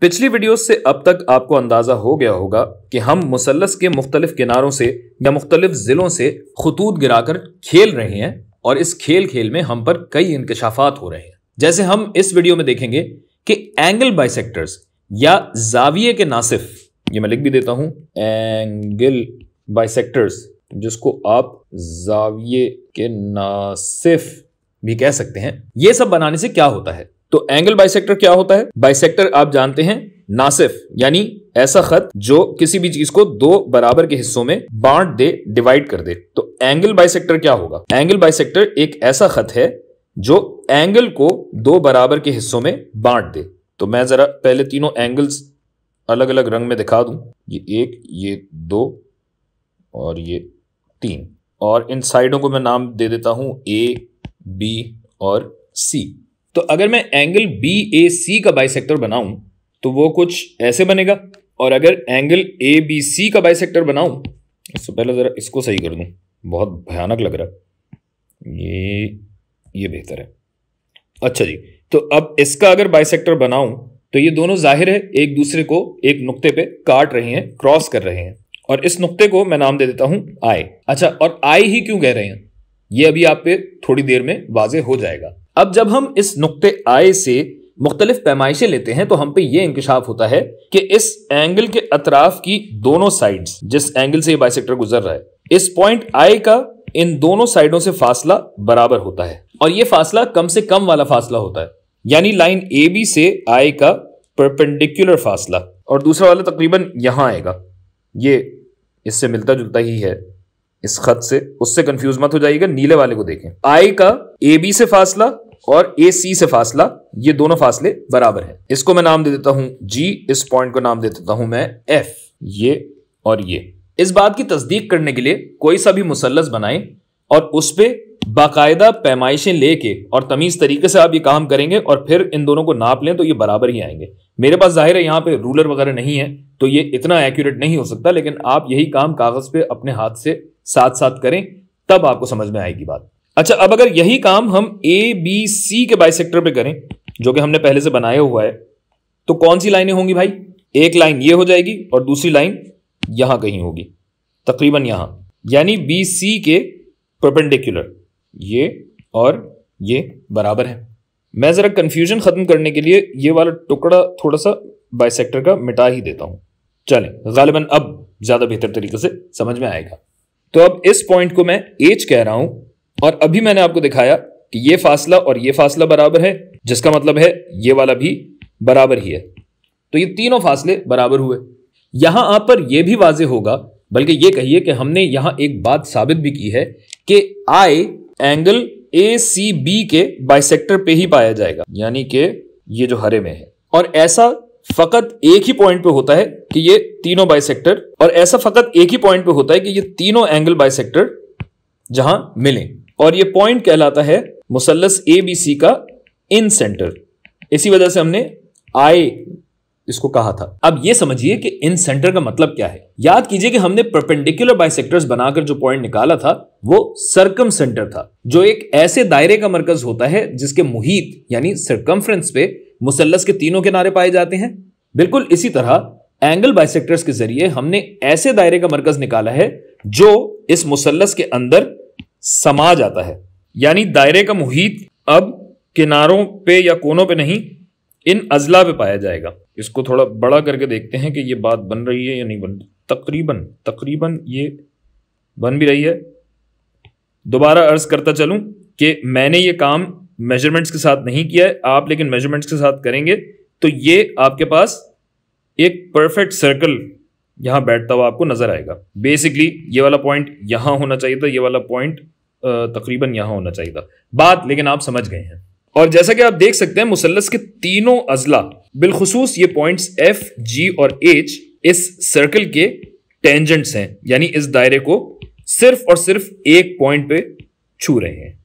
पिछली वीडियो से अब तक आपको अंदाजा हो गया होगा कि हम मुसल्लस के मुख्तलिफ किनारों से या मुख्तलिफ जिलों से खुतूत गिराकर खेल रहे हैं और इस खेल में हम पर कई इंकशाफात हो रहे हैं। जैसे हम इस वीडियो में देखेंगे कि एंगल बाइसेक्टर्स या जाविये के नासिफ, ये मैं लिख भी देता हूं, एंगल बाइसेक्टर्स जिसको आप जाविये के नासिफ भी कह सकते हैं, ये सब बनाने से क्या होता है। तो एंगल बाइसेक्टर क्या होता है? बाइसेक्टर आप जानते हैं नासिफ यानी ऐसा खत जो किसी भी चीज को दो बराबर के हिस्सों में बांट दे, डिवाइड कर दे। तो एंगल बाइसेक्टर क्या होगा? एंगल बाइसेक्टर एक ऐसा खत है जो एंगल को दो बराबर के हिस्सों में बांट दे। तो मैं जरा पहले तीनों एंगल्स अलग अलग रंग में दिखा दूं, ये एक, ये दो और ये तीन, और इन साइडों को मैं नाम दे देता हूं ए, बी और सी। तो अगर मैं एंगल बी ए सी का बाइसेक्टर बनाऊं तो वो कुछ ऐसे बनेगा, और अगर एंगल ए बी सी का बाइसेक्टर बनाऊं, इससे पहले जरा इसको सही कर दूं, बहुत भयानक लग रहा है, ये बेहतर है। अच्छा जी, तो अब इसका अगर बाइसेक्टर बनाऊं तो ये दोनों जाहिर है एक दूसरे को एक नुक्ते पे काट रहे हैं, क्रॉस कर रहे हैं, और इस नुक्ते को मैं नाम दे देता हूं आई। अच्छा, और आई ही क्यों कह रहे हैं ये अभी आप पे थोड़ी देर में वाजे हो जाएगा। अब जब हम इस नुक्ते आई से मुख्तलिफ पैमाइशें लेते हैं तो हम पे ये इंकशाफ होता है कि इस एंगल के अतराफ की दोनों साइड्स, जिस एंगल से ये बाइसेक्टर गुजर रहा है, इस पॉइंट आई का इन दोनों साइडों से फासला बराबर होता है, और ये फासला कम से कम वाला फासला होता है, यानी लाइन ए बी से आई का परपेंडिकुलर फासला, और दूसरा वाला तकरीबन यहां आएगा। ये इससे मिलता जुलता ही है इस खत से, उससे कंफ्यूज मत हो जाइएगा, नीले वाले को देखें। आई का ए बी से फासला और ए सी से फासला, ये दोनों फासले बराबर हैं। इसको मैं नाम दे देता हूं जी, इस पॉइंट को नाम दे देता हूं मैं एफ, ये और ये। इस बात की तस्दीक करने के लिए कोई सा भी मुसल्लस बनाएं और उस पे बाकायदा पैमाइशें लेके और तमीज तरीके से आप ये काम करेंगे और फिर इन दोनों को नाप लें तो ये बराबर ही आएंगे। मेरे पास जाहिर है यहाँ पे रूलर वगैरह नहीं है तो ये इतना एक्यूरेट नहीं हो सकता, लेकिन आप यही काम कागज पे अपने हाथ से साथ साथ करें, तब आपको समझ में आएगी बात। अच्छा, अब अगर यही काम हम ए बी सी के बाइसेक्टर पे करें जो कि हमने पहले से बनाया हुआ है, तो कौन सी लाइनें होंगी भाई? एक लाइन ये हो जाएगी और दूसरी लाइन यहां कहीं होगी, तकरीबन यहां, यानी बी सी के परपेंडिकुलर, ये और ये बराबर है। मैं जरा कंफ्यूजन खत्म करने के लिए ये वाला टुकड़ा थोड़ा सा बाइसेक्टर का मिटा ही देता हूं, चलें, गालिबन अब ज्यादा बेहतर तरीके से समझ में आएगा। तो अब इस पॉइंट को मैं एच कह रहा हूं, और अभी मैंने आपको दिखाया कि ये फासला और ये फासला बराबर है, जिसका मतलब है ये वाला भी बराबर ही है। तो ये तीनों फासले बराबर हुए। यहां आप पर यह भी वाजे होगा, बल्कि ये कहिए कि हमने यहां एक बात साबित भी की है कि आई एंगल ए सी बी के बाइसेक्टर पे ही पाया जाएगा, यानी कि ये जो हरे में है, और ऐसा फकत एक ही पॉइंट पे होता है कि ये तीनों बाइसेक्टर, और ऐसा फकत एक ही पॉइंट पे होता है कि ये तीनों एंगल बाइसेक्टर जहां मिलें, और ये पॉइंट कहलाता है मुसल्लस ए बी सी का इन सेंटर। इसी वजह से हमने आई इसको कहा था। अब ये समझिए कि इन सेंटर का मतलब क्या है। याद कीजिए कि हमने परपेंडिकुलर बाइसेक्टर्स बनाकर जो पॉइंट निकाला था वो सर्कम सेंटर था, जो एक ऐसे दायरे का मरकज होता है जिसके मुहीत यानी सर्कमफ्रेंस पे मुसल्लस के तीनों किनारे पाए जाते हैं। बिल्कुल इसी तरह एंगल बाइसेक्टर्स के जरिए हमने ऐसे दायरे का मरकज निकाला है जो इस मुसल्लस के अंदर समा जाता है, यानी दायरे का मुहीत अब किनारों पे या कोनों पे नहीं, इन अजला पे पाया जाएगा। इसको थोड़ा बड़ा करके देखते हैं कि ये बात बन रही है या नहीं बन रही। तकरीबन ये बन भी रही है। दोबारा अर्ज करता चलूं कि मैंने ये काम मेजरमेंट्स के साथ नहीं किया है, आप लेकिन मेजरमेंट्स के साथ करेंगे तो ये आपके पास एक परफेक्ट सर्कल यहां बैठता हुआ आपको नजर आएगा। बेसिकली ये वाला पॉइंट यहां होना चाहिए था, ये वाला पॉइंट तकरीबन यहां होना चाहिए था, बात लेकिन आप समझ गए हैं। और जैसा कि आप देख सकते हैं मुसल्लस के तीनों अजला, बिलखुसूस ये पॉइंट्स एफ, जी और एच इस सर्कल के टेंजेंट्स हैं, यानी इस दायरे को सिर्फ और सिर्फ एक पॉइंट पे छू रहे हैं।